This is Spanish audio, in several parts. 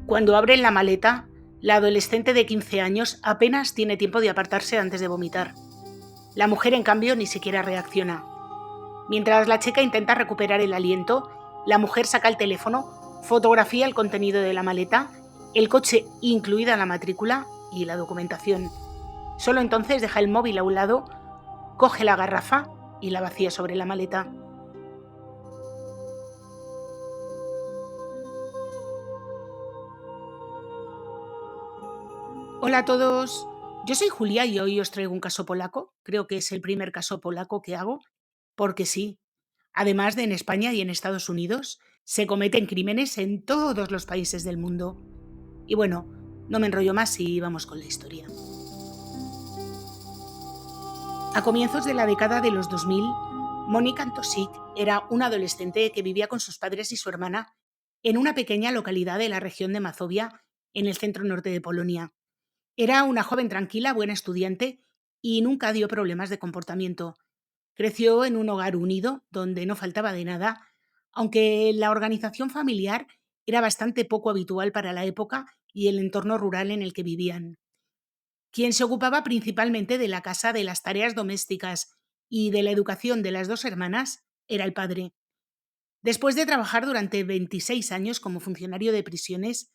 Cuando abren la maleta, la adolescente de 15 años apenas tiene tiempo de apartarse antes de vomitar. La mujer, en cambio, ni siquiera reacciona. Mientras la chica intenta recuperar el aliento, la mujer saca el teléfono, fotografía el contenido de la maleta, el coche, incluida la matrícula y la documentación. Solo entonces deja el móvil a un lado, coge la garrafa y la vacía sobre la maleta. Hola a todos, yo soy Julia y hoy os traigo un caso polaco. Creo que es el primer caso polaco que hago, porque sí, además de en España y en Estados Unidos, se cometen crímenes en todos los países del mundo. Y bueno, no me enrollo más y vamos con la historia. A comienzos de la década de los 2000, Mónica Antosik era una adolescente que vivía con sus padres y su hermana en una pequeña localidad de la región de Mazovia, en el centro norte de Polonia. Era una joven tranquila, buena estudiante y nunca dio problemas de comportamiento. Creció en un hogar unido, donde no faltaba de nada, aunque la organización familiar era bastante poco habitual para la época y el entorno rural en el que vivían. Quien se ocupaba principalmente de la casa, de las tareas domésticas y de la educación de las dos hermanas era el padre. Después de trabajar durante 26 años como funcionario de prisiones,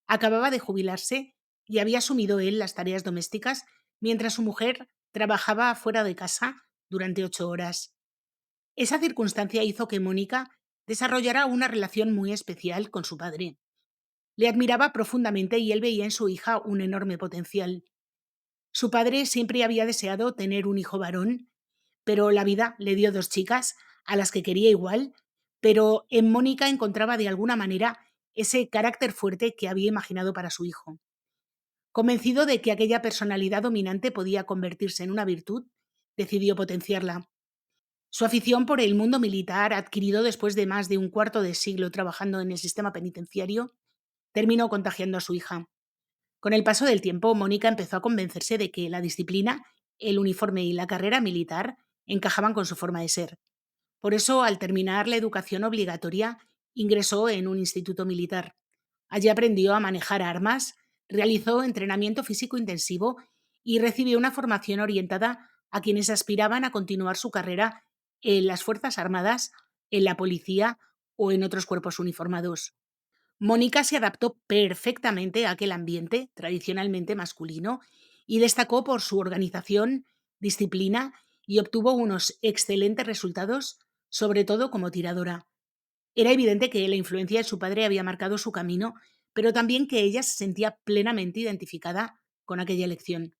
acababa de jubilarse y había asumido él las tareas domésticas mientras su mujer trabajaba fuera de casa durante 8 horas. Esa circunstancia hizo que Mónica desarrollara una relación muy especial con su padre. Le admiraba profundamente y él veía en su hija un enorme potencial. Su padre siempre había deseado tener un hijo varón, pero la vida le dio dos chicas a las que quería igual, pero en Mónica encontraba de alguna manera ese carácter fuerte que había imaginado para su hijo. Convencido de que aquella personalidad dominante podía convertirse en una virtud, decidió potenciarla. Su afición por el mundo militar, adquirido después de más de un cuarto de siglo trabajando en el sistema penitenciario, terminó contagiando a su hija. Con el paso del tiempo, Mónica empezó a convencerse de que la disciplina, el uniforme y la carrera militar encajaban con su forma de ser. Por eso, al terminar la educación obligatoria, ingresó en un instituto militar. Allí aprendió a manejar armas, realizó entrenamiento físico intensivo y recibió una formación orientada a quienes aspiraban a continuar su carrera en las Fuerzas Armadas, en la policía o en otros cuerpos uniformados. Mónica se adaptó perfectamente a aquel ambiente tradicionalmente masculino y destacó por su organización, disciplina y obtuvo unos excelentes resultados, sobre todo como tiradora. Era evidente que la influencia de su padre había marcado su camino, pero también que ella se sentía plenamente identificada con aquella elección.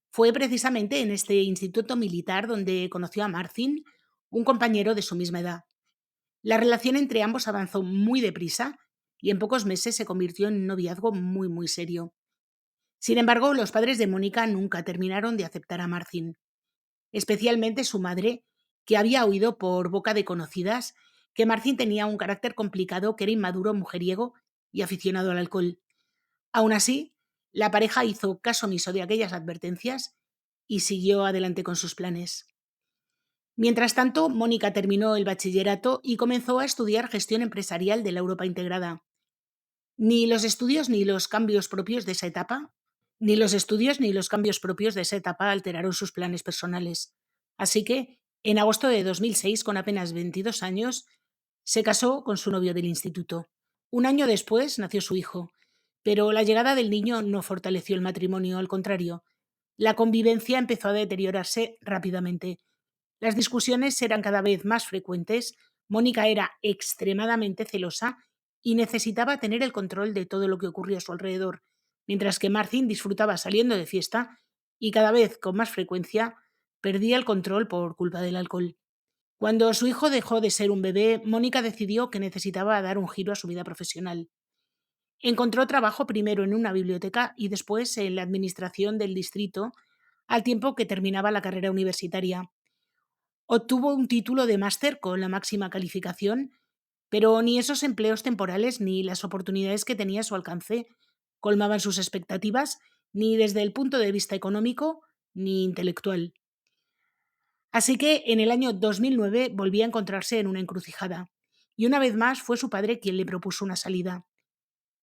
Fue precisamente en este instituto militar donde conoció a Marcin, un compañero de su misma edad. La relación entre ambos avanzó muy deprisa y en pocos meses se convirtió en un noviazgo muy serio. Sin embargo, los padres de Mónica nunca terminaron de aceptar a Marcin, especialmente su madre, que había oído por boca de conocidas que Marcin tenía un carácter complicado, que era inmaduro, mujeriego y aficionado al alcohol. Aún así, la pareja hizo caso omiso de aquellas advertencias y siguió adelante con sus planes. Mientras tanto, Mónica terminó el bachillerato y comenzó a estudiar gestión empresarial de la Europa integrada. Ni los estudios ni los cambios propios de esa etapa, ni los estudios ni los cambios propios de esa etapa alteraron sus planes personales. Así que, en agosto de 2006, con apenas 22 años, se casó con su novio del instituto. Un año después nació su hijo, pero la llegada del niño no fortaleció el matrimonio, al contrario. La convivencia empezó a deteriorarse rápidamente. Las discusiones eran cada vez más frecuentes, Mónica era extremadamente celosa y necesitaba tener el control de todo lo que ocurría a su alrededor, mientras que Marcin disfrutaba saliendo de fiesta y cada vez con más frecuencia perdía el control por culpa del alcohol. Cuando su hijo dejó de ser un bebé, Mónica decidió que necesitaba dar un giro a su vida profesional. Encontró trabajo primero en una biblioteca y después en la administración del distrito, al tiempo que terminaba la carrera universitaria. Obtuvo un título de máster con la máxima calificación, pero ni esos empleos temporales ni las oportunidades que tenía a su alcance colmaban sus expectativas, ni desde el punto de vista económico ni intelectual. Así que en el año 2009 volvió a encontrarse en una encrucijada, y una vez más fue su padre quien le propuso una salida.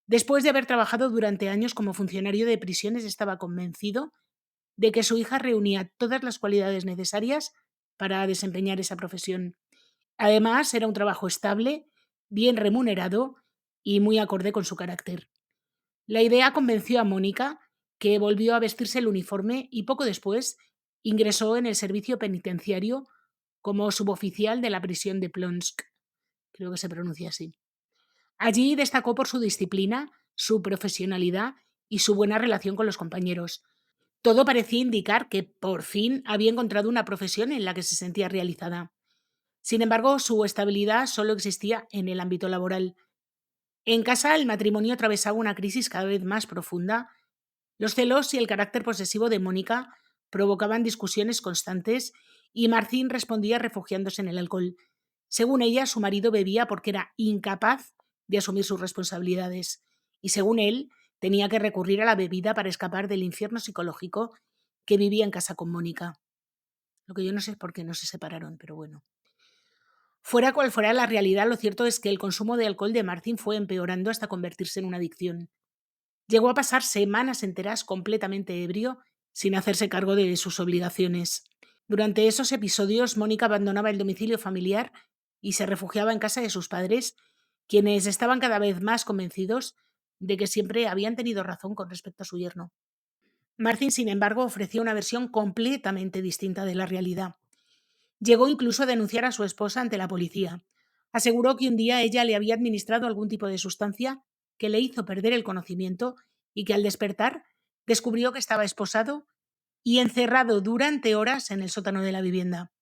Después de haber trabajado durante años como funcionario de prisiones, estaba convencido de que su hija reunía todas las cualidades necesarias para desempeñar esa profesión. Además, era un trabajo estable, bien remunerado y muy acorde con su carácter. La idea convenció a Mónica, que volvió a vestirse el uniforme y poco después ingresó en el servicio penitenciario como suboficial de la prisión de Plonsk, creo que se pronuncia así. Allí destacó por su disciplina, su profesionalidad y su buena relación con los compañeros. Todo parecía indicar que por fin había encontrado una profesión en la que se sentía realizada. Sin embargo, su estabilidad solo existía en el ámbito laboral. En casa, el matrimonio atravesaba una crisis cada vez más profunda. Los celos y el carácter posesivo de Mónica provocaban discusiones constantes y Marcin respondía refugiándose en el alcohol. Según ella, su marido bebía porque era incapaz de asumir sus responsabilidades y según él, tenía que recurrir a la bebida para escapar del infierno psicológico que vivía en casa con Mónica. Lo que yo no sé es por qué no se separaron, pero bueno. Fuera cual fuera la realidad, lo cierto es que el consumo de alcohol de Martin fue empeorando hasta convertirse en una adicción. Llegó a pasar semanas enteras completamente ebrio, sin hacerse cargo de sus obligaciones. Durante esos episodios, Mónica abandonaba el domicilio familiar y se refugiaba en casa de sus padres, quienes estaban cada vez más convencidos de que siempre habían tenido razón con respecto a su yerno. Martin, sin embargo, ofrecía una versión completamente distinta de la realidad. Llegó incluso a denunciar a su esposa ante la policía. Aseguró que un día ella le había administrado algún tipo de sustancia que le hizo perder el conocimiento y que al despertar descubrió que estaba esposado y encerrado durante horas en el sótano de la vivienda.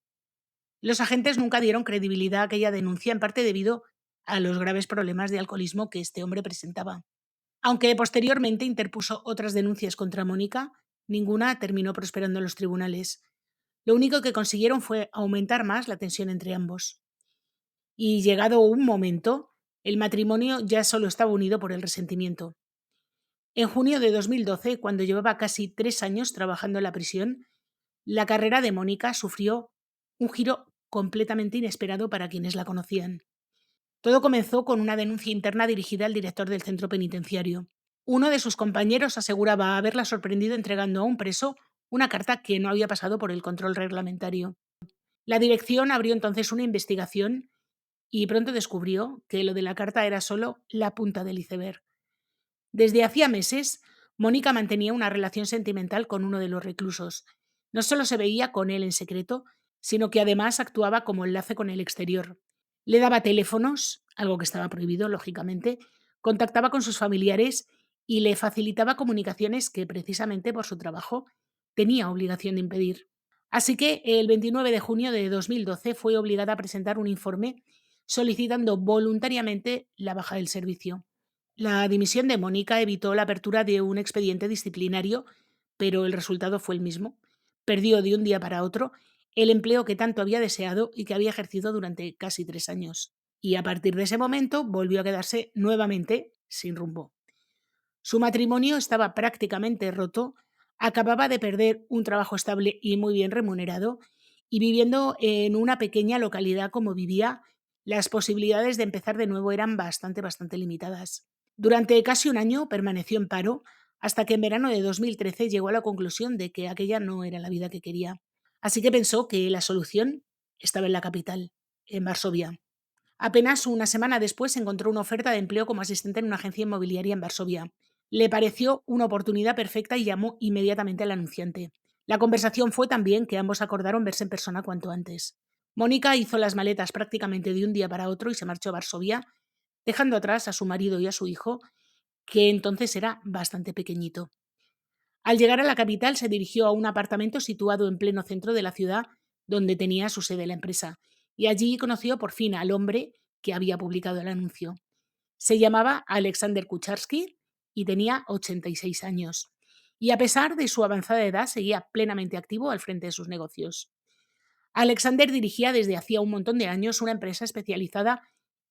Los agentes nunca dieron credibilidad a aquella denuncia, en parte debido a los graves problemas de alcoholismo que este hombre presentaba. Aunque posteriormente interpuso otras denuncias contra Mónica, ninguna terminó prosperando en los tribunales. Lo único que consiguieron fue aumentar más la tensión entre ambos. Y llegado un momento, el matrimonio ya solo estaba unido por el resentimiento. En junio de 2012, cuando llevaba casi 3 años trabajando en la prisión, la carrera de Mónica sufrió un giro completamente inesperado para quienes la conocían. Todo comenzó con una denuncia interna dirigida al director del centro penitenciario. Uno de sus compañeros aseguraba haberla sorprendido entregando a un preso una carta que no había pasado por el control reglamentario. La dirección abrió entonces una investigación y pronto descubrió que lo de la carta era solo la punta del iceberg. Desde hacía meses, Mónica mantenía una relación sentimental con uno de los reclusos. No solo se veía con él en secreto, sino que además actuaba como enlace con el exterior. Le daba teléfonos, algo que estaba prohibido, lógicamente, contactaba con sus familiares y le facilitaba comunicaciones que, precisamente por su trabajo, tenía obligación de impedir. Así que el 29 de junio de 2012 fue obligada a presentar un informe solicitando voluntariamente la baja del servicio. La dimisión de Mónica evitó la apertura de un expediente disciplinario, pero el resultado fue el mismo. Perdió de un día para otro el empleo que tanto había deseado y que había ejercido durante casi 3 años. Y a partir de ese momento volvió a quedarse nuevamente sin rumbo. Su matrimonio estaba prácticamente roto, acababa de perder un trabajo estable y muy bien remunerado, y viviendo en una pequeña localidad como vivía, las posibilidades de empezar de nuevo eran bastante limitadas. Durante casi un año permaneció en paro, hasta que en verano de 2013 llegó a la conclusión de que aquella no era la vida que quería. Así que pensó que la solución estaba en la capital, en Varsovia. Apenas una semana después encontró una oferta de empleo como asistente en una agencia inmobiliaria en Varsovia. Le pareció una oportunidad perfecta y llamó inmediatamente al anunciante. La conversación fue tan bien que ambos acordaron verse en persona cuanto antes. Mónica hizo las maletas prácticamente de un día para otro y se marchó a Varsovia, dejando atrás a su marido y a su hijo, que entonces era bastante pequeñito. Al llegar a la capital se dirigió a un apartamento situado en pleno centro de la ciudad, donde tenía su sede la empresa, y allí conoció por fin al hombre que había publicado el anuncio. Se llamaba Alexander Kucharski y tenía 86 años. Y a pesar de su avanzada edad, seguía plenamente activo al frente de sus negocios. Alexander dirigía desde hacía un montón de años una empresa especializada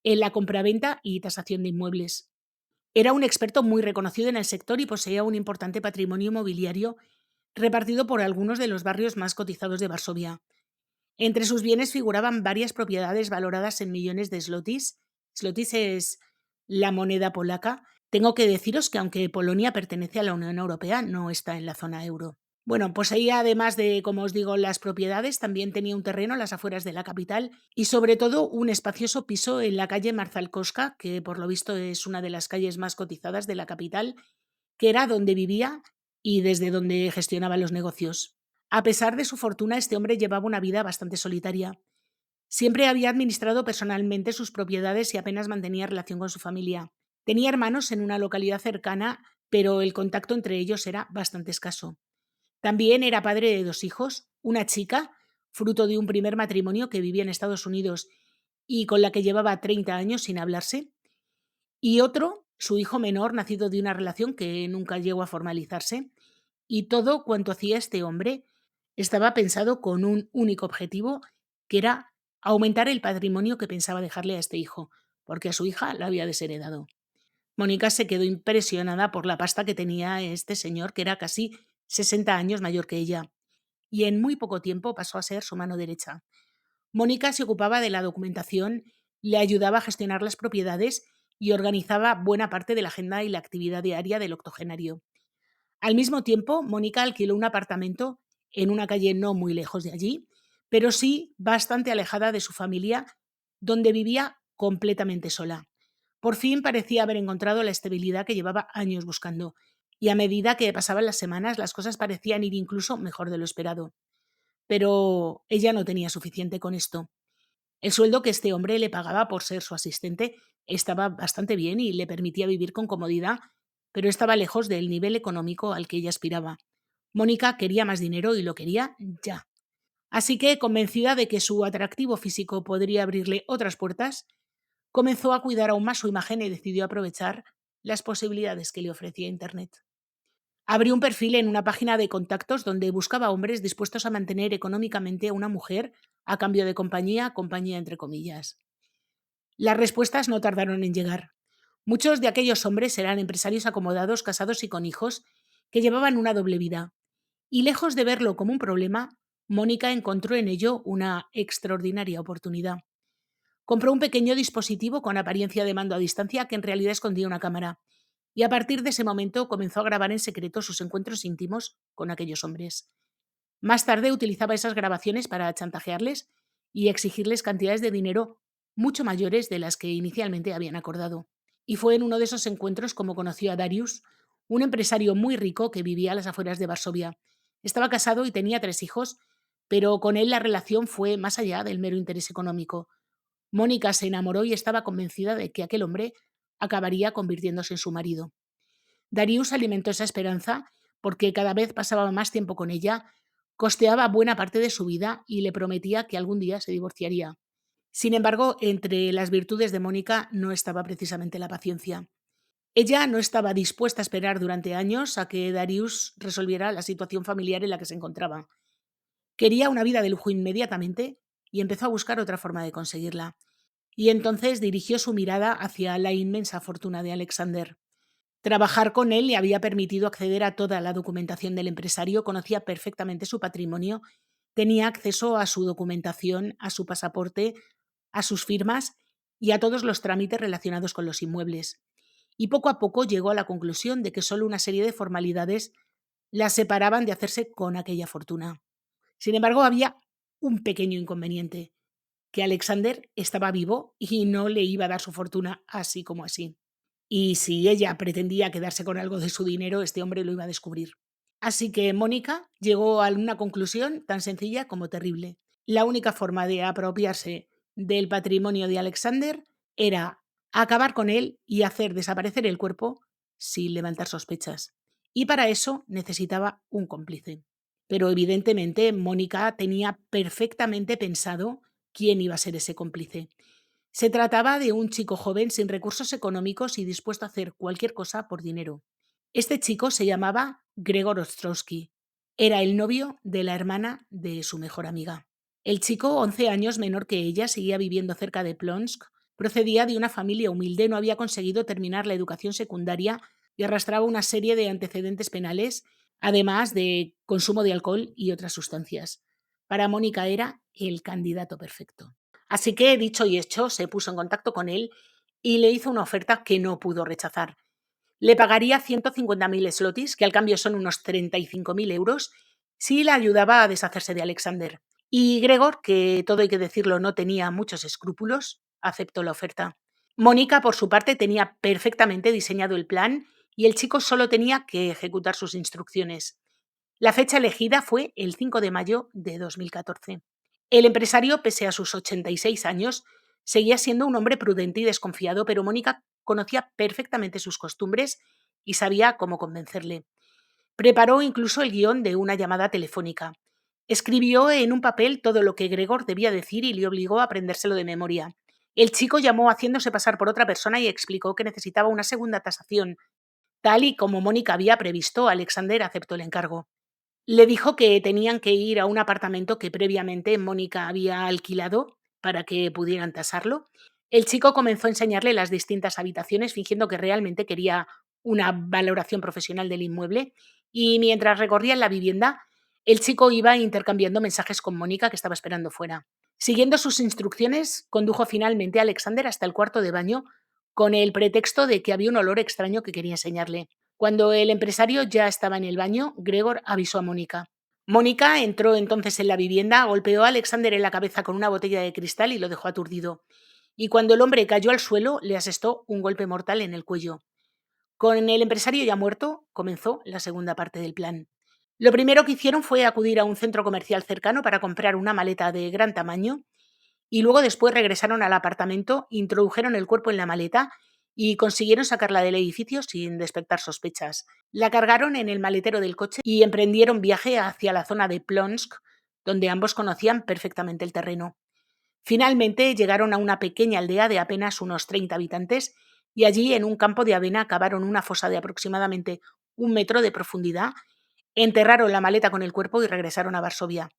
en la compraventa y tasación de inmuebles. Era un experto muy reconocido en el sector y poseía un importante patrimonio inmobiliario repartido por algunos de los barrios más cotizados de Varsovia. Entre sus bienes figuraban varias propiedades valoradas en millones de zlotys. Zlotys es la moneda polaca, Tengo que deciros que aunque Polonia pertenece a la Unión Europea, no está en la zona euro. Bueno, pues ella, además de, como os digo, las propiedades, también tenía un terreno a las afueras de la capital y sobre todo un espacioso piso en la calle Marzalkowska, que por lo visto es una de las calles más cotizadas de la capital, que era donde vivía y desde donde gestionaba los negocios. A pesar de su fortuna, este hombre llevaba una vida bastante solitaria. Siempre había administrado personalmente sus propiedades y apenas mantenía relación con su familia. Tenía hermanos en una localidad cercana, pero el contacto entre ellos era bastante escaso. También era padre de dos hijos, una chica, fruto de un primer matrimonio que vivía en Estados Unidos y con la que llevaba 30 años sin hablarse, y otro, su hijo menor, nacido de una relación que nunca llegó a formalizarse, y todo cuanto hacía este hombre estaba pensado con un único objetivo, que era aumentar el patrimonio que pensaba dejarle a este hijo, porque a su hija la había desheredado. Mónica se quedó impresionada por la pasta que tenía este señor, que era casi 60 años mayor que ella, y en muy poco tiempo pasó a ser su mano derecha. Mónica se ocupaba de la documentación, le ayudaba a gestionar las propiedades y organizaba buena parte de la agenda y la actividad diaria del octogenario. Al mismo tiempo, Mónica alquiló un apartamento en una calle no muy lejos de allí, pero sí bastante alejada de su familia, donde vivía completamente sola. Por fin parecía haber encontrado la estabilidad que llevaba años buscando, y a medida que pasaban las semanas las cosas parecían ir incluso mejor de lo esperado. Pero ella no tenía suficiente con esto. El sueldo que este hombre le pagaba por ser su asistente estaba bastante bien y le permitía vivir con comodidad, pero estaba lejos del nivel económico al que ella aspiraba. Mónica quería más dinero y lo quería ya. Así que, convencida de que su atractivo físico podría abrirle otras puertas, comenzó a cuidar aún más su imagen y decidió aprovechar las posibilidades que le ofrecía Internet. Abrió un perfil en una página de contactos donde buscaba hombres dispuestos a mantener económicamente a una mujer a cambio de compañía, compañía entre comillas. Las respuestas no tardaron en llegar. Muchos de aquellos hombres eran empresarios acomodados, casados y con hijos, que llevaban una doble vida. Y lejos de verlo como un problema, Mónica encontró en ello una extraordinaria oportunidad. Compró un pequeño dispositivo con apariencia de mando a distancia que en realidad escondía una cámara, y a partir de ese momento comenzó a grabar en secreto sus encuentros íntimos con aquellos hombres. Más tarde utilizaba esas grabaciones para chantajearles y exigirles cantidades de dinero mucho mayores de las que inicialmente habían acordado. Y fue en uno de esos encuentros como conoció a Darius, un empresario muy rico que vivía a las afueras de Varsovia. Estaba casado y tenía 3 hijos, pero con él la relación fue más allá del mero interés económico. Mónica se enamoró y estaba convencida de que aquel hombre acabaría convirtiéndose en su marido. Darius alimentó esa esperanza porque cada vez pasaba más tiempo con ella, costeaba buena parte de su vida y le prometía que algún día se divorciaría. Sin embargo, entre las virtudes de Mónica no estaba precisamente la paciencia. Ella no estaba dispuesta a esperar durante años a que Darius resolviera la situación familiar en la que se encontraba. Quería una vida de lujo inmediatamente y empezó a buscar otra forma de conseguirla. Y entonces dirigió su mirada hacia la inmensa fortuna de Alexander. Trabajar con él le había permitido acceder a toda la documentación del empresario, conocía perfectamente su patrimonio, tenía acceso a su documentación, a su pasaporte, a sus firmas y a todos los trámites relacionados con los inmuebles. Y poco a poco llegó a la conclusión de que solo una serie de formalidades la separaban de hacerse con aquella fortuna. Sin embargo, había un pequeño inconveniente, que Alexander estaba vivo y no le iba a dar su fortuna así como así. Y si ella pretendía quedarse con algo de su dinero, este hombre lo iba a descubrir. Así que Mónica llegó a una conclusión tan sencilla como terrible. La única forma de apropiarse del patrimonio de Alexander era acabar con él y hacer desaparecer el cuerpo sin levantar sospechas. Y para eso necesitaba un cómplice. Pero evidentemente Mónica tenía perfectamente pensado quién iba a ser ese cómplice. Se trataba de un chico joven sin recursos económicos y dispuesto a hacer cualquier cosa por dinero. Este chico se llamaba Gregor Ostrowski. Era el novio de la hermana de su mejor amiga. El chico, 11 años menor que ella, seguía viviendo cerca de Plonsk, procedía de una familia humilde, no había conseguido terminar la educación secundaria y arrastraba una serie de antecedentes penales, además de consumo de alcohol y otras sustancias. Para Mónica era el candidato perfecto. Así que, dicho y hecho, se puso en contacto con él y le hizo una oferta que no pudo rechazar. Le pagaría 150.000 zlotys, que al cambio son unos 35.000 euros, si la ayudaba a deshacerse de Alexander. Y Gregor, que todo hay que decirlo no tenía muchos escrúpulos, aceptó la oferta. Mónica, por su parte, tenía perfectamente diseñado el plan y el chico solo tenía que ejecutar sus instrucciones. La fecha elegida fue el 5 de mayo de 2014. El empresario, pese a sus 86 años, seguía siendo un hombre prudente y desconfiado, pero Mónica conocía perfectamente sus costumbres y sabía cómo convencerle. Preparó incluso el guión de una llamada telefónica. Escribió en un papel todo lo que Gregor debía decir y le obligó a aprendérselo de memoria. El chico llamó haciéndose pasar por otra persona y explicó que necesitaba una segunda tasación. Tal y como Mónica había previsto, Alexander aceptó el encargo. Le dijo que tenían que ir a un apartamento que previamente Mónica había alquilado para que pudieran tasarlo. El chico comenzó a enseñarle las distintas habitaciones, fingiendo que realmente quería una valoración profesional del inmueble, y mientras recorrían la vivienda, el chico iba intercambiando mensajes con Mónica, que estaba esperando fuera. Siguiendo sus instrucciones, condujo finalmente a Alexander hasta el cuarto de baño con el pretexto de que había un olor extraño que quería enseñarle. Cuando el empresario ya estaba en el baño, Gregor avisó a Mónica. Mónica entró entonces en la vivienda, golpeó a Alexander en la cabeza con una botella de cristal y lo dejó aturdido. Y cuando el hombre cayó al suelo, le asestó un golpe mortal en el cuello. Con el empresario ya muerto, comenzó la segunda parte del plan. Lo primero que hicieron fue acudir a un centro comercial cercano para comprar una maleta de gran tamaño y luego después regresaron al apartamento, introdujeron el cuerpo en la maleta y consiguieron sacarla del edificio sin despertar sospechas. La cargaron en el maletero del coche y emprendieron viaje hacia la zona de Plonsk, donde ambos conocían perfectamente el terreno. Finalmente llegaron a una pequeña aldea de apenas unos 30 habitantes y allí en un campo de avena cavaron una fosa de aproximadamente 1 metro de profundidad, enterraron la maleta con el cuerpo y regresaron a Varsovia.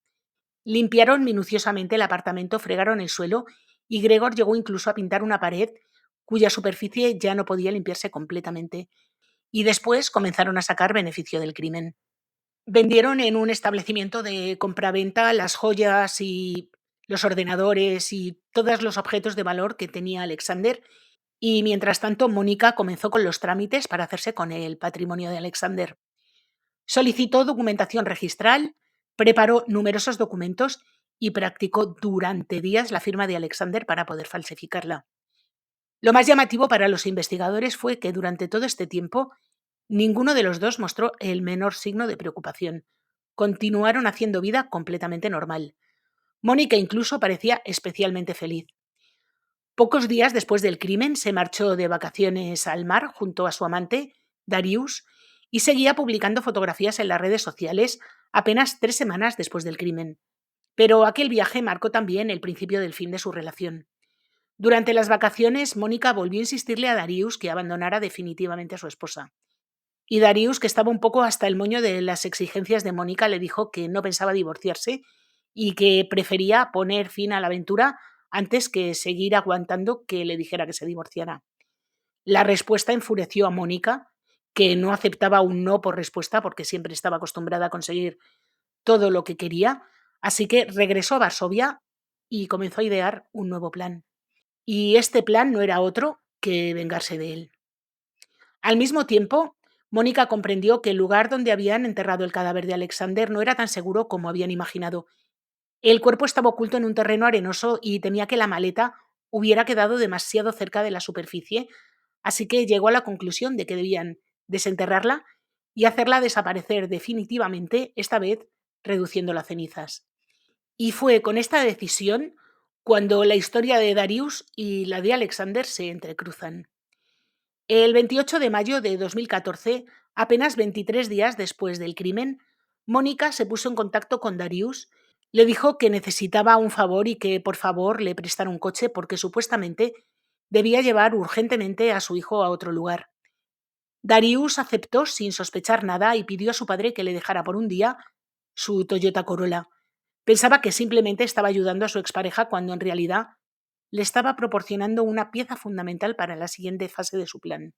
Limpiaron minuciosamente el apartamento, fregaron el suelo y Gregor llegó incluso a pintar una pared cuya superficie ya no podía limpiarse completamente. Y después comenzaron a sacar beneficio del crimen. Vendieron en un establecimiento de compraventa las joyas y los ordenadores y todos los objetos de valor que tenía Alexander. Y mientras tanto, Mónica comenzó con los trámites para hacerse con el patrimonio de Alexander. Solicitó documentación registral, preparó numerosos documentos y practicó durante días la firma de Alexander para poder falsificarla. Lo más llamativo para los investigadores fue que durante todo este tiempo ninguno de los dos mostró el menor signo de preocupación. Continuaron haciendo vida completamente normal. Mónica incluso parecía especialmente feliz. Pocos días después del crimen se marchó de vacaciones al mar junto a su amante, Darius, y seguía publicando fotografías en las redes sociales apenas 3 semanas después del crimen. Pero aquel viaje marcó también el principio del fin de su relación. Durante las vacaciones, Mónica volvió a insistirle a Darius que abandonara definitivamente a su esposa. Y Darius, que estaba un poco hasta el moño de las exigencias de Mónica, le dijo que no pensaba divorciarse y que prefería poner fin a la aventura antes que seguir aguantando que le dijera que se divorciara. La respuesta enfureció a Mónica, que no aceptaba un no por respuesta porque siempre estaba acostumbrada a conseguir todo lo que quería, así que regresó a Varsovia y comenzó a idear un nuevo plan. Y este plan no era otro que vengarse de él. Al mismo tiempo, Mónica comprendió que el lugar donde habían enterrado el cadáver de Alexander no era tan seguro como habían imaginado. El cuerpo estaba oculto en un terreno arenoso y temía que la maleta hubiera quedado demasiado cerca de la superficie, así que llegó a la conclusión de que debían desenterrarla y hacerla desaparecer definitivamente, esta vez reduciéndola a cenizas. Y fue con esta decisión cuando la historia de Darius y la de Alexander se entrecruzan. El 28 de mayo de 2014, apenas 23 días después del crimen, Mónica se puso en contacto con Darius, le dijo que necesitaba un favor y que por favor le prestara un coche porque supuestamente debía llevar urgentemente a su hijo a otro lugar. Darius aceptó sin sospechar nada y pidió a su padre que le dejara por un día su Toyota Corolla. Pensaba que simplemente estaba ayudando a su expareja cuando en realidad le estaba proporcionando una pieza fundamental para la siguiente fase de su plan.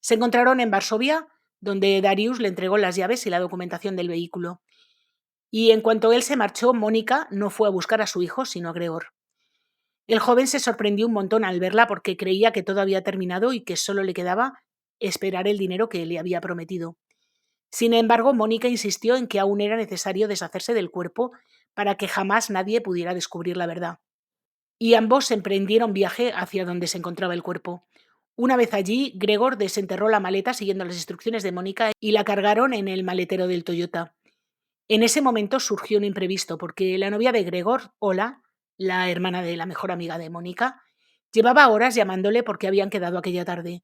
Se encontraron en Varsovia, donde Darius le entregó las llaves y la documentación del vehículo. Y en cuanto él se marchó, Mónica no fue a buscar a su hijo, sino a Gregor. El joven se sorprendió un montón al verla porque creía que todo había terminado y que solo le quedaba esperar el dinero que le había prometido. Sin embargo, Mónica insistió en que aún era necesario deshacerse del cuerpo para que jamás nadie pudiera descubrir la verdad. Y ambos emprendieron viaje hacia donde se encontraba el cuerpo. Una vez allí, Gregor desenterró la maleta siguiendo las instrucciones de Mónica y la cargaron en el maletero del Toyota. En ese momento surgió un imprevisto porque la novia de Gregor, Ola, la hermana de la mejor amiga de Mónica, llevaba horas llamándole porque habían quedado aquella tarde.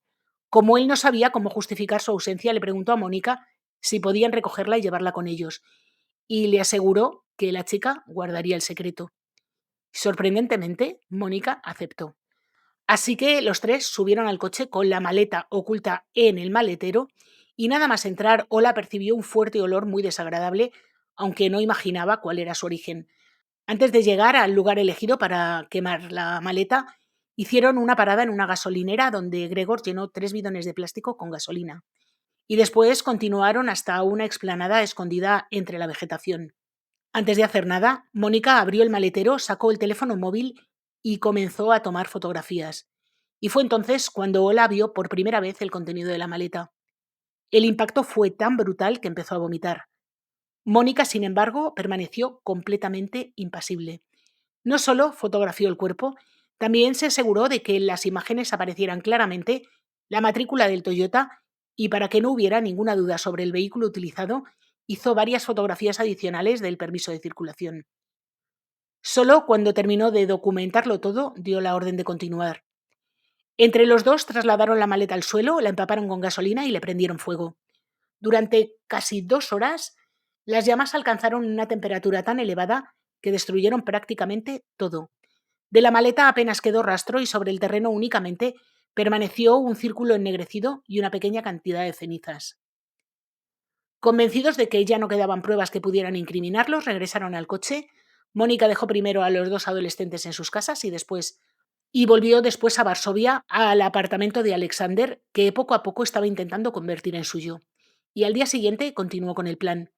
Como él no sabía cómo justificar su ausencia, le preguntó a Mónica si podían recogerla y llevarla con ellos, y le aseguró que la chica guardaría el secreto. Sorprendentemente, Mónica aceptó. Así que los tres subieron al coche con la maleta oculta en el maletero y nada más entrar, Ola percibió un fuerte olor muy desagradable, aunque no imaginaba cuál era su origen. Antes de llegar al lugar elegido para quemar la maleta, hicieron una parada en una gasolinera donde Gregor llenó 3 bidones de plástico con gasolina. Y después continuaron hasta una explanada escondida entre la vegetación. Antes de hacer nada, Mónica abrió el maletero, sacó el teléfono móvil y comenzó a tomar fotografías. Y fue entonces cuando Ola vio por primera vez el contenido de la maleta. El impacto fue tan brutal que empezó a vomitar. Mónica, sin embargo, permaneció completamente impasible. No solo fotografió el cuerpo, también se aseguró de que en las imágenes aparecieran claramente la matrícula del Toyota y para que no hubiera ninguna duda sobre el vehículo utilizado, hizo varias fotografías adicionales del permiso de circulación. Solo cuando terminó de documentarlo todo, dio la orden de continuar. Entre los dos trasladaron la maleta al suelo, la empaparon con gasolina y le prendieron fuego. Durante casi 2 horas, las llamas alcanzaron una temperatura tan elevada que destruyeron prácticamente todo. De la maleta apenas quedó rastro y sobre el terreno únicamente permaneció un círculo ennegrecido y una pequeña cantidad de cenizas. Convencidos de que ya no quedaban pruebas que pudieran incriminarlos, regresaron al coche. Mónica dejó primero a los dos adolescentes en sus casas y volvió después a Varsovia, al apartamento de Alexander, que poco a poco estaba intentando convertir en suyo. Y al día siguiente continuó con el plan.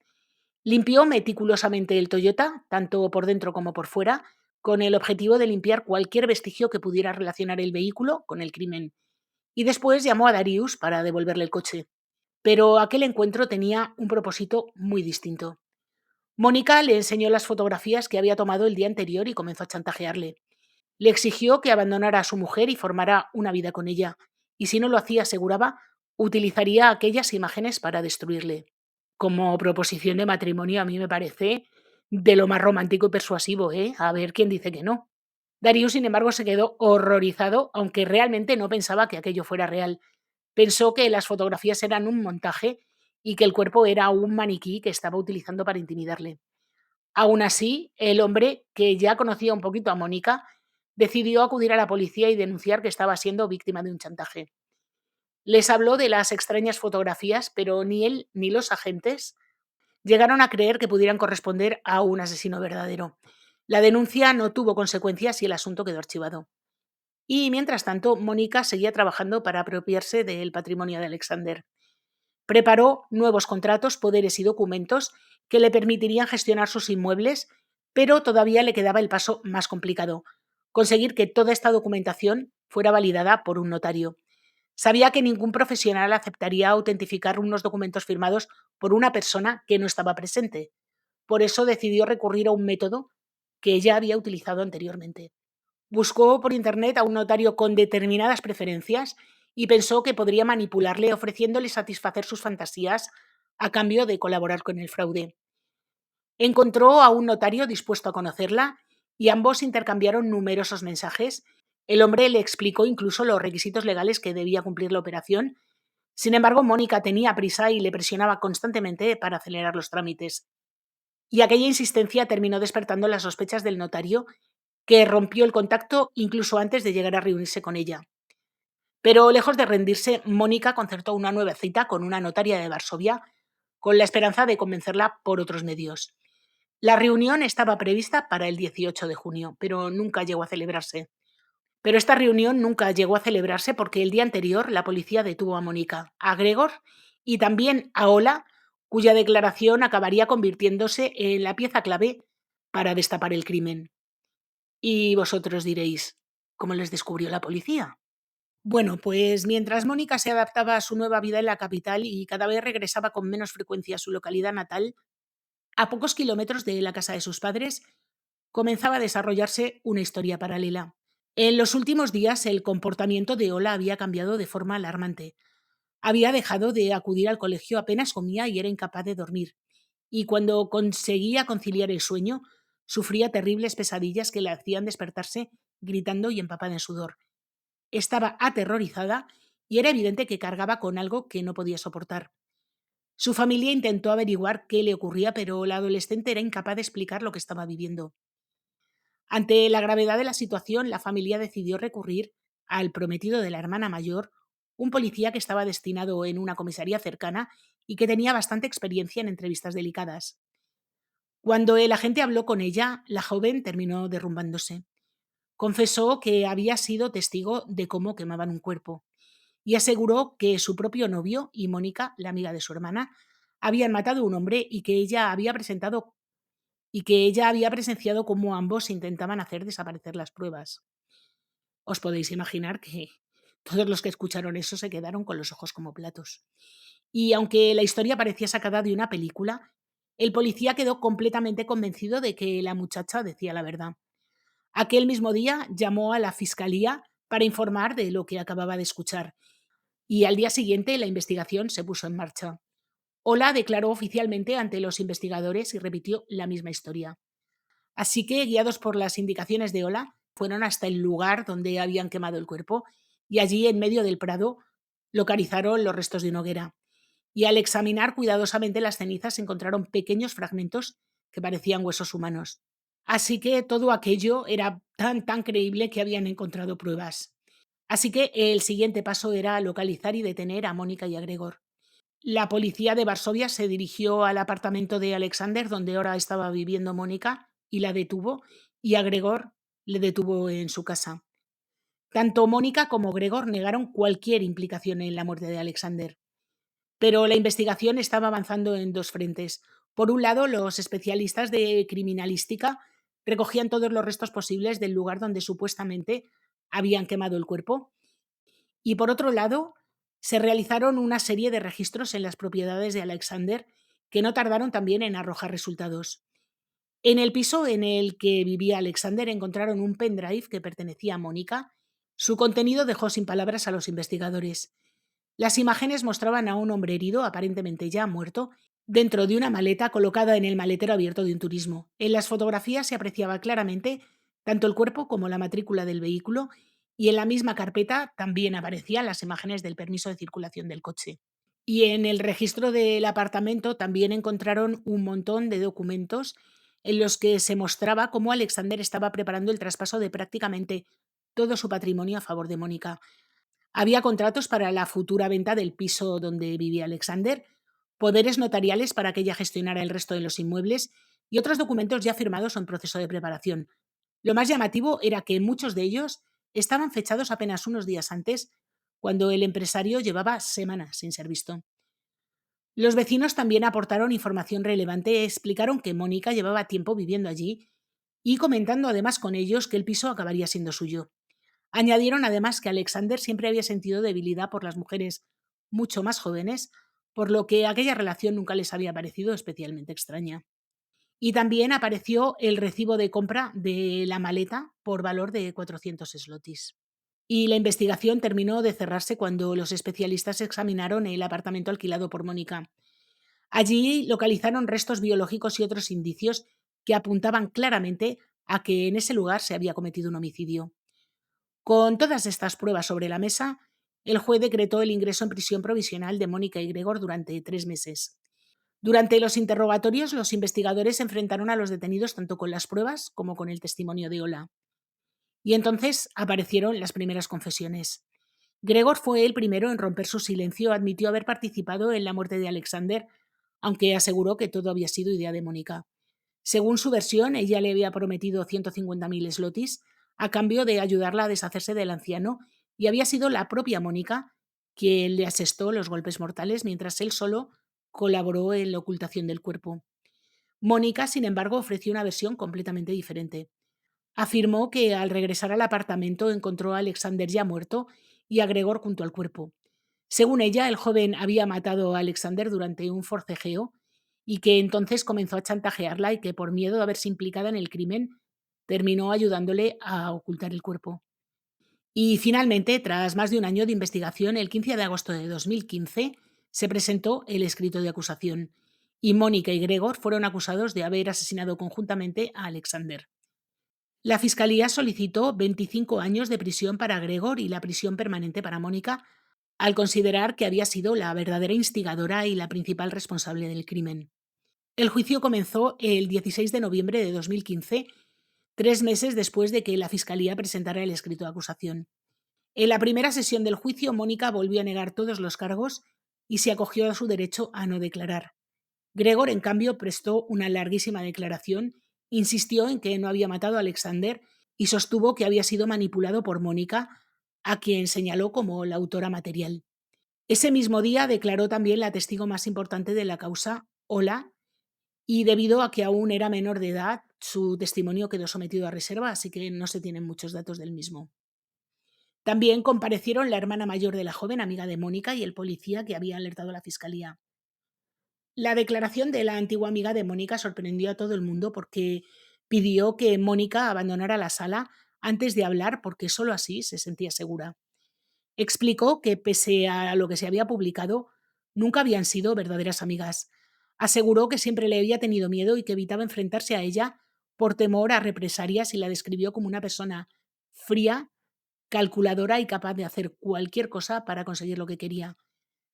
Limpió meticulosamente el Toyota, tanto por dentro como por fuera, con el objetivo de limpiar cualquier vestigio que pudiera relacionar el vehículo con el crimen. Y después llamó a Darius para devolverle el coche. Pero aquel encuentro tenía un propósito muy distinto. Mónica le enseñó las fotografías que había tomado el día anterior y comenzó a chantajearle. Le exigió que abandonara a su mujer y formara una vida con ella, y si no lo hacía, aseguraba, utilizaría aquellas imágenes para destruirle. Como proposición de matrimonio a mí me parece de lo más romántico y persuasivo, ¿eh? A ver quién dice que no. Darius, sin embargo, se quedó horrorizado, aunque realmente no pensaba que aquello fuera real. Pensó que las fotografías eran un montaje y que el cuerpo era un maniquí que estaba utilizando para intimidarle. Aún así, el hombre, que ya conocía un poquito a Mónica, decidió acudir a la policía y denunciar que estaba siendo víctima de un chantaje. Les habló de las extrañas fotografías, pero ni él ni los agentes llegaron a creer que pudieran corresponder a un asesino verdadero. La denuncia no tuvo consecuencias y el asunto quedó archivado. Y mientras tanto, Mónica seguía trabajando para apropiarse del patrimonio de Alexander. Preparó nuevos contratos, poderes y documentos que le permitirían gestionar sus inmuebles, pero todavía le quedaba el paso más complicado: conseguir que toda esta documentación fuera validada por un notario. Sabía que ningún profesional aceptaría autentificar unos documentos firmados por una persona que no estaba presente. Por eso decidió recurrir a un método que ya había utilizado anteriormente. Buscó por internet a un notario con determinadas preferencias y pensó que podría manipularle ofreciéndole satisfacer sus fantasías a cambio de colaborar con el fraude. Encontró a un notario dispuesto a conocerla y ambos intercambiaron numerosos mensajes. El hombre le explicó incluso los requisitos legales que debía cumplir la operación. Sin embargo, Mónica tenía prisa y le presionaba constantemente para acelerar los trámites. Y aquella insistencia terminó despertando las sospechas del notario, que rompió el contacto incluso antes de llegar a reunirse con ella. Pero lejos de rendirse, Mónica concertó una nueva cita con una notaria de Varsovia, con la esperanza de convencerla por otros medios. La reunión estaba prevista para el 18 de junio, pero nunca llegó a celebrarse. Pero esta reunión nunca llegó a celebrarse porque el día anterior la policía detuvo a Mónica, a Gregor y también a Ola, cuya declaración acabaría convirtiéndose en la pieza clave para destapar el crimen. Y vosotros diréis, ¿cómo les descubrió la policía? Bueno, pues mientras Mónica se adaptaba a su nueva vida en la capital y cada vez regresaba con menos frecuencia a su localidad natal, a pocos kilómetros de la casa de sus padres comenzaba a desarrollarse una historia paralela. En los últimos días el comportamiento de Ola había cambiado de forma alarmante. Había dejado de acudir al colegio, apenas comía y era incapaz de dormir. Y cuando conseguía conciliar el sueño, sufría terribles pesadillas que le hacían despertarse gritando y empapada en sudor. Estaba aterrorizada y era evidente que cargaba con algo que no podía soportar. Su familia intentó averiguar qué le ocurría, pero la adolescente era incapaz de explicar lo que estaba viviendo. Ante la gravedad de la situación, la familia decidió recurrir al prometido de la hermana mayor, un policía que estaba destinado en una comisaría cercana y que tenía bastante experiencia en entrevistas delicadas. Cuando el agente habló con ella, la joven terminó derrumbándose. Confesó que había sido testigo de cómo quemaban un cuerpo y aseguró que su propio novio y Mónica, la amiga de su hermana, habían matado a un hombre y que ella había presenciado cómo ambos intentaban hacer desaparecer las pruebas. Os podéis imaginar que todos los que escucharon eso se quedaron con los ojos como platos. Y aunque la historia parecía sacada de una película, el policía quedó completamente convencido de que la muchacha decía la verdad. Aquel mismo día llamó a la fiscalía para informar de lo que acababa de escuchar y al día siguiente la investigación se puso en marcha. Ola declaró oficialmente ante los investigadores y repitió la misma historia. Así que, guiados por las indicaciones de Ola, fueron hasta el lugar donde habían quemado el cuerpo y allí, en medio del prado, localizaron los restos de una hoguera. Y al examinar cuidadosamente las cenizas encontraron pequeños fragmentos que parecían huesos humanos. Así que todo aquello era tan creíble que habían encontrado pruebas. Así que el siguiente paso era localizar y detener a Mónica y a Gregor. La policía de Varsovia se dirigió al apartamento de Alexander, donde ahora estaba viviendo Mónica, y la detuvo, y a Gregor le detuvo en su casa. Tanto Mónica como Gregor negaron cualquier implicación en la muerte de Alexander. Pero la investigación estaba avanzando en dos frentes. Por un lado, los especialistas de criminalística recogían todos los restos posibles del lugar donde supuestamente habían quemado el cuerpo. Y por otro lado, se realizaron una serie de registros en las propiedades de Alexander que no tardaron también en arrojar resultados. En el piso en el que vivía Alexander encontraron un pendrive que pertenecía a Mónica. Su contenido dejó sin palabras a los investigadores. Las imágenes mostraban a un hombre herido, aparentemente ya muerto, dentro de una maleta colocada en el maletero abierto de un turismo. En las fotografías se apreciaba claramente tanto el cuerpo como la matrícula del vehículo y en la misma carpeta también aparecían las imágenes del permiso de circulación del coche. Y en el registro del apartamento también encontraron un montón de documentos en los que se mostraba cómo Alexander estaba preparando el traspaso de prácticamente todo su patrimonio a favor de Mónica. Había contratos para la futura venta del piso donde vivía Alexander, poderes notariales para que ella gestionara el resto de los inmuebles y otros documentos ya firmados o en proceso de preparación. Lo más llamativo era que muchos de ellos estaban fechados apenas unos días antes, cuando el empresario llevaba semanas sin ser visto. Los vecinos también aportaron información relevante, explicaron que Mónica llevaba tiempo viviendo allí y comentando además con ellos que el piso acabaría siendo suyo. Añadieron además que Alexander siempre había sentido debilidad por las mujeres mucho más jóvenes, por lo que aquella relación nunca les había parecido especialmente extraña. Y también apareció el recibo de compra de la maleta por valor de 400 slotis. Y la investigación terminó de cerrarse cuando los especialistas examinaron el apartamento alquilado por Mónica. Allí localizaron restos biológicos y otros indicios que apuntaban claramente a que en ese lugar se había cometido un homicidio. Con todas estas pruebas sobre la mesa, el juez decretó el ingreso en prisión provisional de Mónica y Gregor durante 3 meses. Durante los interrogatorios, los investigadores se enfrentaron a los detenidos tanto con las pruebas como con el testimonio de Ola. Y entonces aparecieron las primeras confesiones. Gregor fue el primero en romper su silencio, admitió haber participado en la muerte de Alexander, aunque aseguró que todo había sido idea de Mónica. Según su versión, ella le había prometido 150.000 slotis a cambio de ayudarla a deshacerse del anciano y había sido la propia Mónica quien le asestó los golpes mortales mientras él solo colaboró en la ocultación del cuerpo. Mónica, sin embargo, ofreció una versión completamente diferente. Afirmó que al regresar al apartamento encontró a Alexander ya muerto y a Gregor junto al cuerpo. Según ella, el joven había matado a Alexander durante un forcejeo y que entonces comenzó a chantajearla y que por miedo de haberse implicada en el crimen terminó ayudándole a ocultar el cuerpo. Y finalmente, tras más de un año de investigación, el 15 de agosto de 2015 se presentó el escrito de acusación y Mónica y Gregor fueron acusados de haber asesinado conjuntamente a Alexander. La fiscalía solicitó 25 años de prisión para Gregor y la prisión permanente para Mónica, al considerar que había sido la verdadera instigadora y la principal responsable del crimen. El juicio comenzó el 16 de noviembre de 2015, 3 meses después de que la fiscalía presentara el escrito de acusación. En la primera sesión del juicio, Mónica volvió a negar todos los cargos y se acogió a su derecho a no declarar. Gregor, en cambio, prestó una larguísima declaración, insistió en que no había matado a Alexander y sostuvo que había sido manipulado por Mónica, a quien señaló como la autora material. Ese mismo día declaró también la testigo más importante de la causa, Ola, y debido a que aún era menor de edad, su testimonio quedó sometido a reserva, así que no se tienen muchos datos del mismo. También comparecieron la hermana mayor de la joven, amiga de Mónica, y el policía que había alertado a la fiscalía. La declaración de la antigua amiga de Mónica sorprendió a todo el mundo porque pidió que Mónica abandonara la sala antes de hablar porque solo así se sentía segura. Explicó que pese a lo que se había publicado, nunca habían sido verdaderas amigas. Aseguró que siempre le había tenido miedo y que evitaba enfrentarse a ella por temor a represalias y la describió como una persona fría, calculadora y capaz de hacer cualquier cosa para conseguir lo que quería.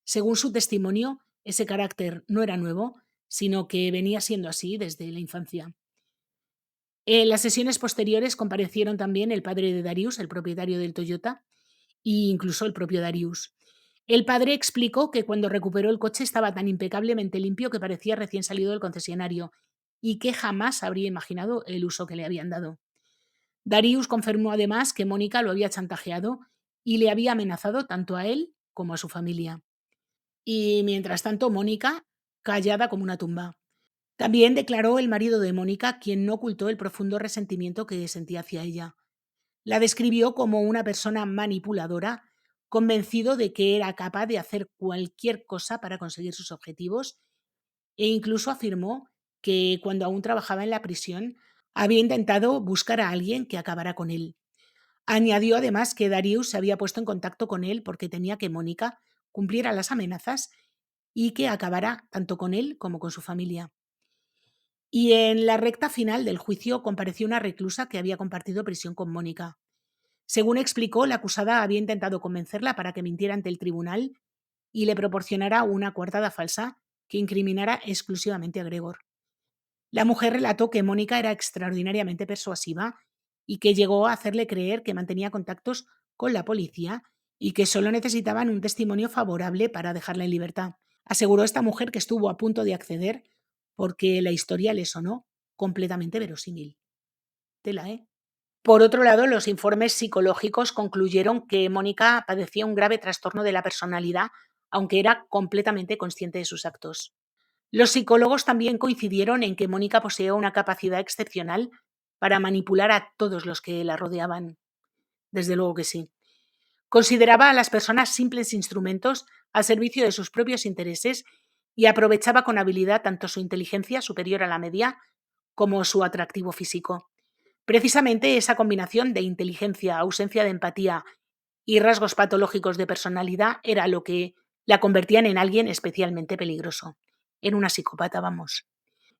Según su testimonio, ese carácter no era nuevo, sino que venía siendo así desde la infancia. En las sesiones posteriores comparecieron también el padre de Darius, el propietario del Toyota, e incluso el propio Darius. El padre explicó que cuando recuperó el coche estaba tan impecablemente limpio que parecía recién salido del concesionario y que jamás habría imaginado el uso que le habían dado. Darius confirmó además que Mónica lo había chantajeado y le había amenazado tanto a él como a su familia. Y mientras tanto, Mónica, callada como una tumba. También declaró el marido de Mónica, quien no ocultó el profundo resentimiento que sentía hacia ella. La describió como una persona manipuladora, convencido de que era capaz de hacer cualquier cosa para conseguir sus objetivos, e incluso afirmó que cuando aún trabajaba en la prisión había intentado buscar a alguien que acabara con él. Añadió además que Darius se había puesto en contacto con él porque temía que Mónica cumpliera las amenazas y que acabara tanto con él como con su familia. Y en la recta final del juicio compareció una reclusa que había compartido prisión con Mónica. Según explicó, la acusada había intentado convencerla para que mintiera ante el tribunal y le proporcionara una coartada falsa que incriminara exclusivamente a Gregor. La mujer relató que Mónica era extraordinariamente persuasiva y que llegó a hacerle creer que mantenía contactos con la policía y que solo necesitaban un testimonio favorable para dejarla en libertad. Aseguró esta mujer que estuvo a punto de acceder porque la historia le sonó completamente verosímil. Tela, ¿eh? Por otro lado, los informes psicológicos concluyeron que Mónica padecía un grave trastorno de la personalidad, aunque era completamente consciente de sus actos. Los psicólogos también coincidieron en que Mónica poseía una capacidad excepcional para manipular a todos los que la rodeaban. Desde luego que sí. Consideraba a las personas simples instrumentos al servicio de sus propios intereses y aprovechaba con habilidad tanto su inteligencia superior a la media como su atractivo físico. Precisamente esa combinación de inteligencia, ausencia de empatía y rasgos patológicos de personalidad era lo que la convertían en alguien especialmente peligroso, en una psicópata, vamos.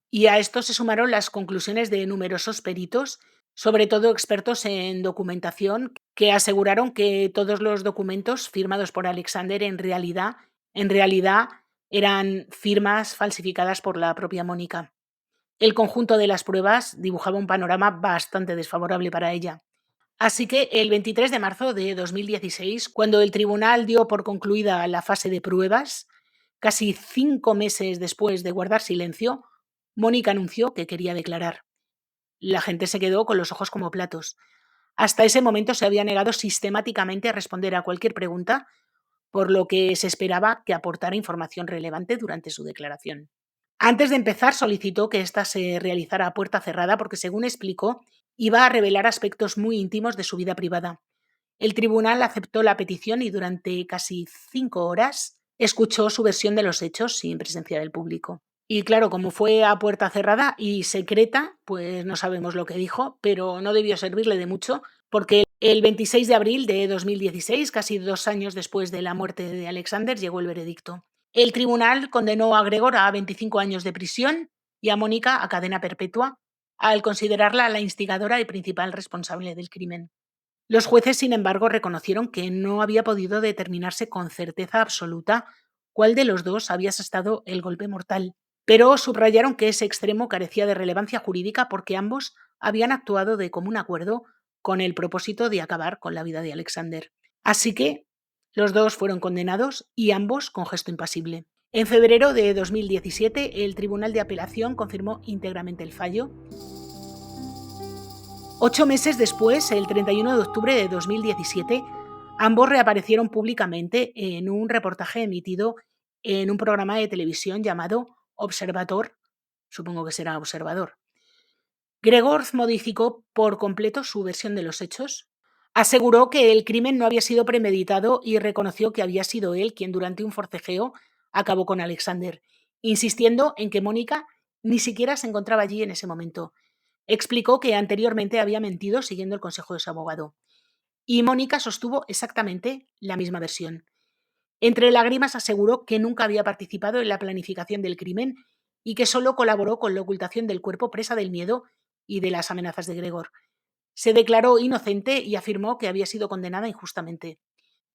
Y a esto se sumaron las conclusiones de numerosos peritos, sobre todo expertos en documentación, que aseguraron que todos los documentos firmados por Alexander en realidad eran firmas falsificadas por la propia Mónica. El conjunto de las pruebas dibujaba un panorama bastante desfavorable para ella. Así que el 23 de marzo de 2016, cuando el tribunal dio por concluida la fase de pruebas, casi 5 meses después de guardar silencio, Mónica anunció que quería declarar. La gente se quedó con los ojos como platos. Hasta ese momento se había negado sistemáticamente a responder a cualquier pregunta, por lo que se esperaba que aportara información relevante durante su declaración. Antes de empezar, solicitó que ésta se realizara a puerta cerrada porque, según explicó, iba a revelar aspectos muy íntimos de su vida privada. El tribunal aceptó la petición y durante casi 5 horas escuchó su versión de los hechos sin presencia del público. Y claro, como fue a puerta cerrada y secreta, pues no sabemos lo que dijo, pero no debió servirle de mucho, porque el 26 de abril de 2016, casi 2 años después de la muerte de Alexander, llegó el veredicto. El tribunal condenó a Gregor a 25 años de prisión y a Mónica a cadena perpetua, al considerarla la instigadora y principal responsable del crimen. Los jueces, sin embargo, reconocieron que no había podido determinarse con certeza absoluta cuál de los dos había asestado el golpe mortal, pero subrayaron que ese extremo carecía de relevancia jurídica porque ambos habían actuado de común acuerdo con el propósito de acabar con la vida de Alexander. Así que los dos fueron condenados y ambos con gesto impasible. En febrero de 2017, el Tribunal de Apelación confirmó íntegramente el fallo. 8 meses después, el 31 de octubre de 2017, ambos reaparecieron públicamente en un reportaje emitido en un programa de televisión llamado Observador, supongo que será Observador. Gregor modificó por completo su versión de los hechos. Aseguró que el crimen no había sido premeditado y reconoció que había sido él quien durante un forcejeo acabó con Alexander, insistiendo en que Mónica ni siquiera se encontraba allí en ese momento. Explicó que anteriormente había mentido siguiendo el consejo de su abogado. Y Mónica sostuvo exactamente la misma versión. Entre lágrimas aseguró que nunca había participado en la planificación del crimen y que solo colaboró con la ocultación del cuerpo presa del miedo y de las amenazas de Gregor. Se declaró inocente y afirmó que había sido condenada injustamente.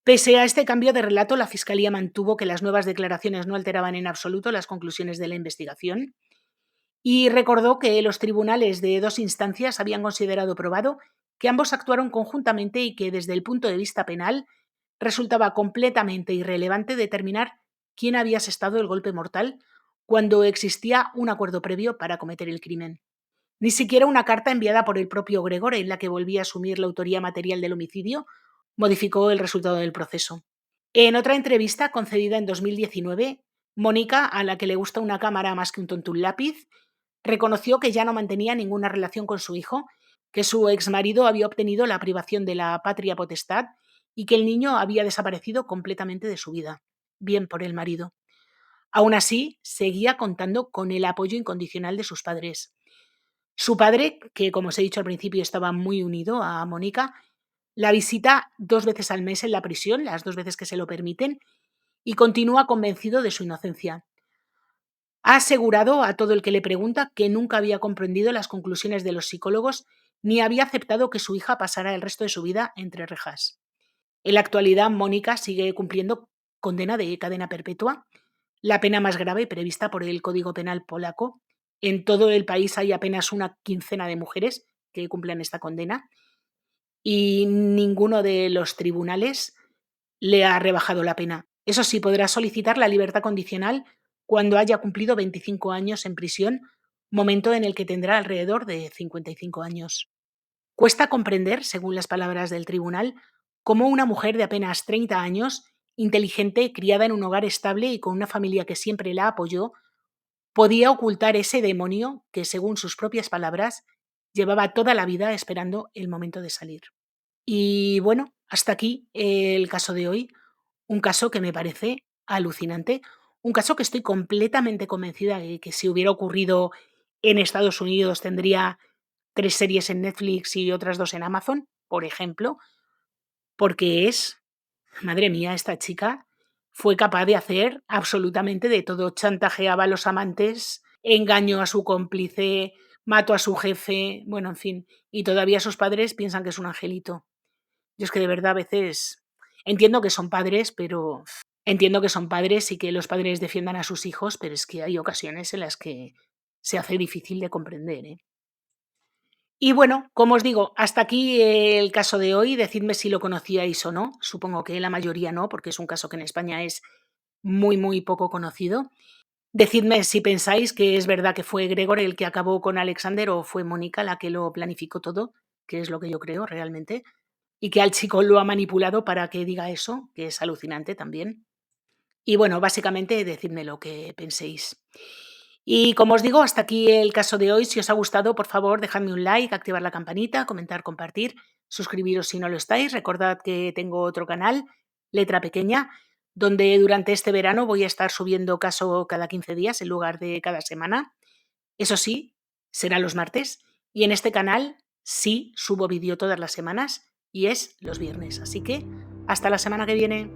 Pese a este cambio de relato, la Fiscalía mantuvo que las nuevas declaraciones no alteraban en absoluto las conclusiones de la investigación y recordó que los tribunales de 2 instancias habían considerado probado que ambos actuaron conjuntamente y que desde el punto de vista penal resultaba completamente irrelevante determinar quién había asestado el golpe mortal cuando existía un acuerdo previo para cometer el crimen. Ni siquiera una carta enviada por el propio Gregor en la que volvía a asumir la autoría material del homicidio modificó el resultado del proceso. En otra entrevista concedida en 2019, Mónica, a la que le gusta una cámara más que un tonto un lápiz, reconoció que ya no mantenía ninguna relación con su hijo, que su exmarido había obtenido la privación de la patria potestad y que el niño había desaparecido completamente de su vida. Bien por el marido. Aún así, seguía contando con el apoyo incondicional de sus padres. Su padre, que como os he dicho al principio estaba muy unido a Mónica, la visita 2 veces al mes en la prisión, las 2 veces que se lo permiten, y continúa convencido de su inocencia. Ha asegurado a todo el que le pregunta que nunca había comprendido las conclusiones de los psicólogos ni había aceptado que su hija pasara el resto de su vida entre rejas. En la actualidad, Mónica sigue cumpliendo condena de cadena perpetua, la pena más grave prevista por el Código Penal polaco. En todo el país hay apenas una quincena de mujeres que cumplen esta condena y ninguno de los tribunales le ha rebajado la pena. Eso sí, podrá solicitar la libertad condicional cuando haya cumplido 25 años en prisión, momento en el que tendrá alrededor de 55 años. Cuesta comprender, según las palabras del tribunal, cómo una mujer de apenas 30 años, inteligente, criada en un hogar estable y con una familia que siempre la apoyó, podía ocultar ese demonio que, según sus propias palabras, llevaba toda la vida esperando el momento de salir. Y bueno, hasta aquí el caso de hoy. Un caso que me parece alucinante, un caso que estoy completamente convencida de que si hubiera ocurrido en Estados Unidos tendría 3 series en Netflix y otras 2 en Amazon, por ejemplo, porque es, madre mía, esta chica fue capaz de hacer absolutamente de todo. Chantajeaba a los amantes, engañó a su cómplice, mató a su jefe, bueno, en fin, y todavía sus padres piensan que es un angelito. Yo es que de verdad a veces entiendo que son padres, pero entiendo que son padres y que los padres defiendan a sus hijos, pero es que hay ocasiones en las que se hace difícil de comprender, ¿eh? Y bueno, como os digo, hasta aquí el caso de hoy. Decidme si lo conocíais o no. Supongo que la mayoría no, porque es un caso que en España es muy, muy poco conocido. Decidme si pensáis que es verdad que fue Gregor el que acabó con Alexander o fue Mónica la que lo planificó todo, que es lo que yo creo realmente, y que al chico lo ha manipulado para que diga eso, que es alucinante también. Y bueno, básicamente decidme lo que penséis. Y como os digo, hasta aquí el caso de hoy. Si os ha gustado, por favor, dejadme un like, activar la campanita, comentar, compartir. suscribiros si no lo estáis. Recordad que tengo otro canal, Letra Pequeña, donde durante este verano voy a estar subiendo caso cada 15 días en lugar de cada semana. Eso sí, será los martes. Y en este canal sí subo vídeo todas las semanas y es los viernes. Así que hasta la semana que viene.